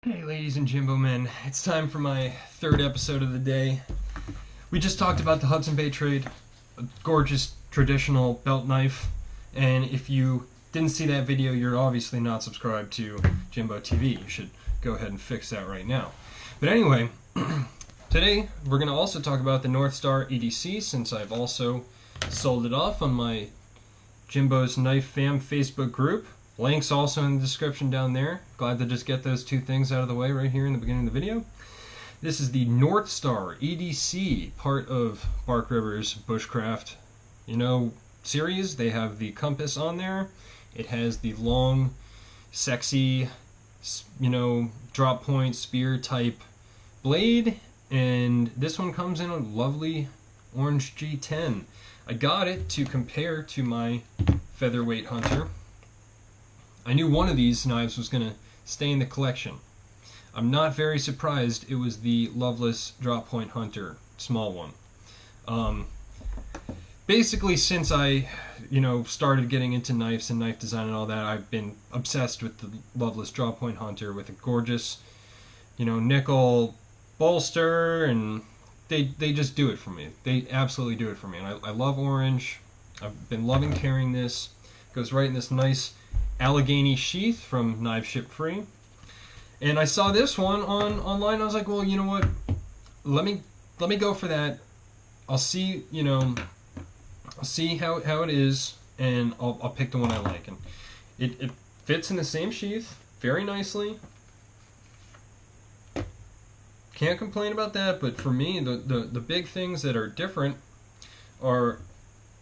Hey ladies and Jimbo men, it's time for my third episode of the day. We just talked about the Hudson Bay trade, a gorgeous traditional belt knife, and if you didn't see that video, you're obviously not subscribed to Jimbo TV. You should go ahead and fix that right now. But anyway, today we're going to also talk about the North Star EDC, since I've also sold it off on my Jimbo's Knife Fam Facebook group. Links also in the description down there. Glad to just get those two things out of the way right here in the beginning of the video. This is the North Star EDC, part of Bark River's Bushcraft, series. They have the compass on there. It has the long, sexy, drop point spear type blade, and this one comes in a lovely orange G10. I got it to compare to my featherweight hunter. I knew one of these knives was going to stay in the collection. I'm not very surprised it was the Loveless Drop Point Hunter, small one. Basically, since I, started getting into knives and knife design and all that, I've been obsessed with the Loveless Drop Point Hunter with a gorgeous, nickel bolster, and they just do it for me. They absolutely do it for me, and I love orange. I've been loving carrying this. It goes right in this nice Allegheny sheath from Knives Ship Free, and I saw this one online. I was like, well, you know what? Let me go for that. I'll see, I'll see how it is, and I'll pick the one I like. And it fits in the same sheath very nicely. Can't complain about that. But for me, the big things that are different are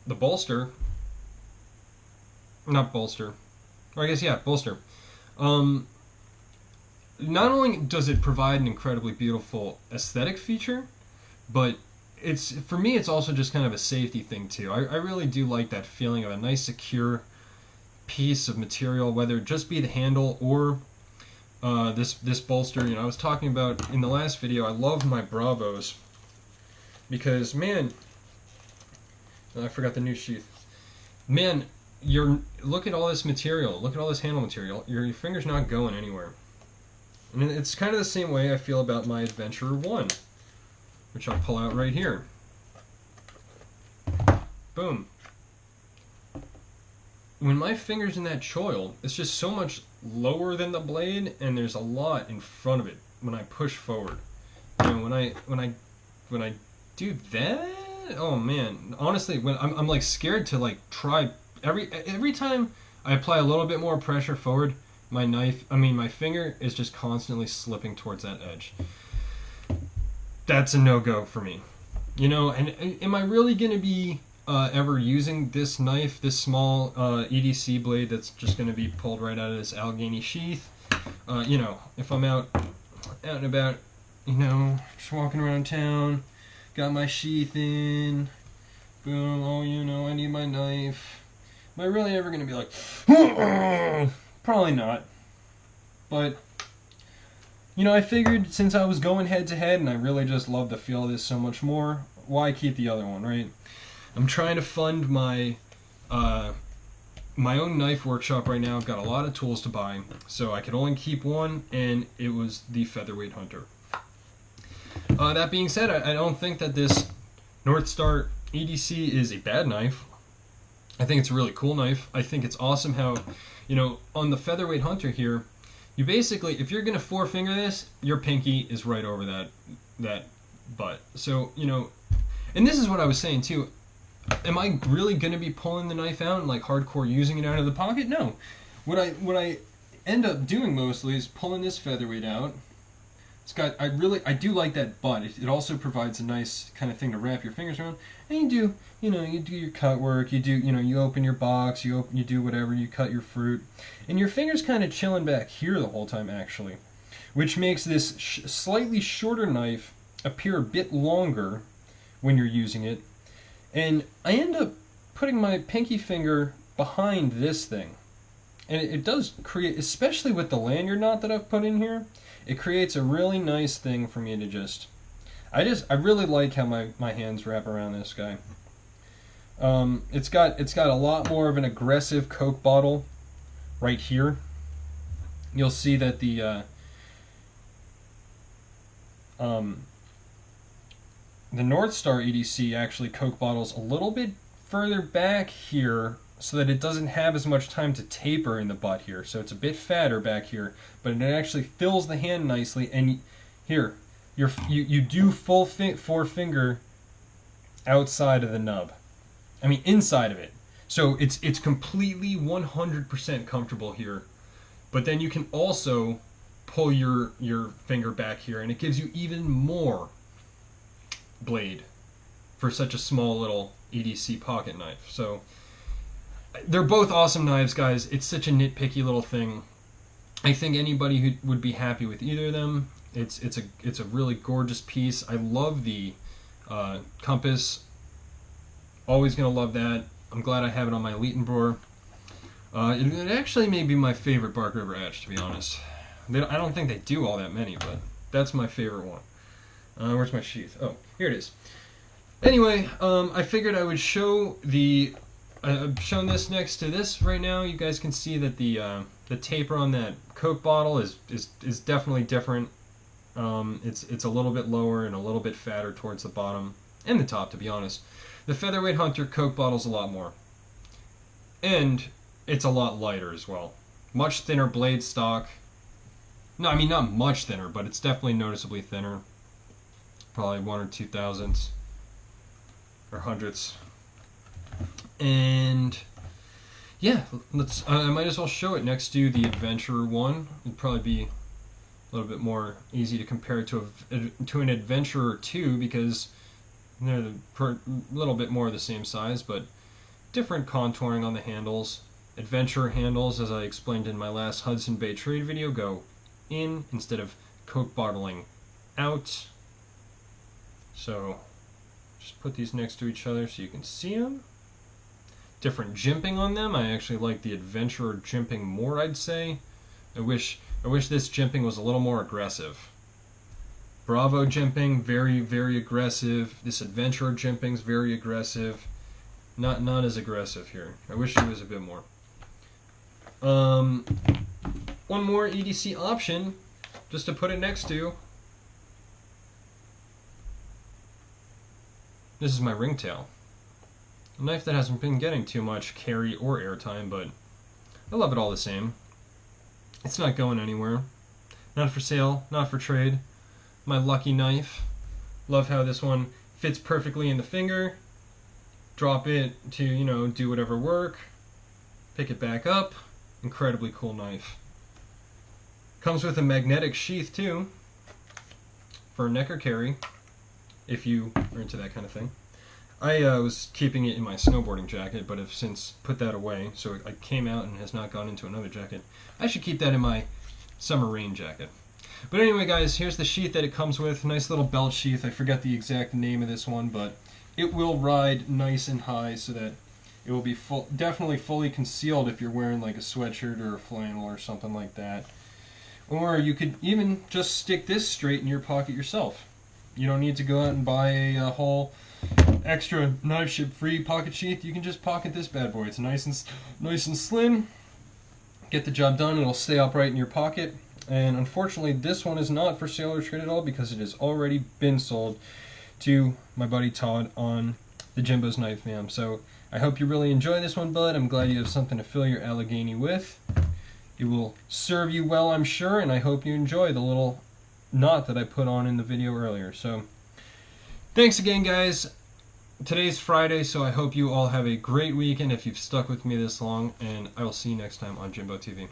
the bolster. Not bolster. Or I guess, yeah, bolster. Not only does it provide an incredibly beautiful aesthetic feature, but for me it's also just kind of a safety thing too. I really do like that feeling of a nice secure piece of material, whether it just be the handle or this bolster. I was talking about in the last video, I love my Bravos because, man, I forgot the new sheath. Man, look at all this material, look at all this handle material. Your finger's not going anywhere. And it's kind of the same way I feel about my Adventurer 1, which I'll pull out right here. Boom. When my finger's in that choil, it's just so much lower than the blade, and there's a lot in front of it when I push forward. When I do that, oh man, honestly, when I'm like scared to like try. Every time I apply a little bit more pressure forward, my finger is just constantly slipping towards that edge. That's a no-go for me. And am I really going to be ever using this knife, this small EDC blade that's just going to be pulled right out of this Allegheny sheath? If I'm out and about, just walking around town, got my sheath in, boom, I need my knife. Am I really ever going to be like, probably not. But, I figured since I was going head to head and I really just love the feel of this so much more, why keep the other one, right? I'm trying to fund my own knife workshop right now. I've got a lot of tools to buy, so I could only keep one, and it was the Featherweight Hunter. That being said, I don't think that this North Star EDC is a bad knife. I think it's a really cool knife. I think it's awesome how, on the Featherweight Hunter here, you basically, if you're going to four-finger this, your pinky is right over that butt. So, and this is what I was saying too. Am I really going to be pulling the knife out and like hardcore using it out of the pocket? No. What I end up doing mostly is pulling this featherweight out. It's got, I do like that butt. It also provides a nice kind of thing to wrap your fingers around. And you do your cut work, you open your box, you do whatever, you cut your fruit. And your finger's kind of chilling back here the whole time, actually. Which makes this slightly shorter knife appear a bit longer when you're using it. And I end up putting my pinky finger behind this thing. And it does create, especially with the lanyard knot that I've put in here, it creates a really nice thing for me to just, I really like how my hands wrap around this guy. It's got a lot more of an aggressive Coke bottle right here. You'll see that the the North Star EDC actually Coke bottles a little bit further back here so that it doesn't have as much time to taper in the butt here. So it's a bit fatter back here, but it actually fills the hand nicely. And here, you do full forefinger outside of the nub. I mean inside of it. So it's completely 100% comfortable here. But then you can also pull your finger back here, and it gives you even more blade for such a small little EDC pocket knife. So they're both awesome knives, guys. It's such a nitpicky little thing. I think anybody who would be happy with either of them. It's a really gorgeous piece. I love the compass. Always gonna love that. I'm glad I have it on my Lietenbroer. It actually may be my favorite Bark River Edge, to be honest. I don't think they do all that many, but that's my favorite one. Where's my sheath? Oh, here it is. Anyway, I figured I would show the. I've shown this next to this right now. You guys can see that the taper on that Coke bottle is definitely different. It's a little bit lower and a little bit fatter towards the bottom and the top, to be honest. The Featherweight Hunter Coke bottle's a lot more, and it's a lot lighter as well. Much thinner blade stock. No, I mean not much thinner, but it's definitely noticeably thinner. Probably 1 or 2 thousandths or hundredths. And yeah, I might as well show it next to the Adventurer one. It'd probably be a little bit more easy to compare it to an Adventurer 2 because they're a little bit more the same size, but different contouring on the handles. Adventurer handles, as I explained in my last Hudson Bay trade video, go in instead of Coke bottling out. So just put these next to each other so you can see them. Different jimping on them. I actually like the Adventurer jimping more, I'd say. I wish this jimping was a little more aggressive. Bravo jimping, very, very aggressive. This Adventurer jimping's very aggressive. Not as aggressive here. I wish it was a bit more. One more EDC option, just to put it next to. This is my ringtail. A knife that hasn't been getting too much carry or airtime, but I love it all the same. It's not going anywhere. Not for sale, not for trade. My lucky knife. Love how this one fits perfectly in the finger. Drop it to, you know, do whatever work. Pick it back up. Incredibly cool knife. Comes with a magnetic sheath too, for neck or carry, if you are into that kind of thing. I was keeping it in my snowboarding jacket, but have since put that away, so it came out and has not gone into another jacket. I should keep that in my summer rain jacket. But anyway, guys, here's the sheath that it comes with. Nice little belt sheath. I forgot the exact name of this one, but it will ride nice and high so that it will be definitely fully concealed if you're wearing like a sweatshirt or a flannel or something like that. Or you could even just stick this straight in your pocket yourself. You don't need to go out and buy a whole extra knife ship free pocket sheath. You can just pocket this bad boy. It's nice and slim. Get the job done. It'll stay upright in your pocket. And unfortunately, this one is not for sale or trade at all because it has already been sold to my buddy Todd on the Jimbo's Knife Fam. So I hope you really enjoy this one, bud. I'm glad you have something to fill your Allegheny with. It will serve you well, I'm sure, and I hope you enjoy the little knot that I put on in the video earlier. So thanks again, guys. Today's Friday, so I hope you all have a great weekend if you've stuck with me this long, and I will see you next time on Jimbo TV.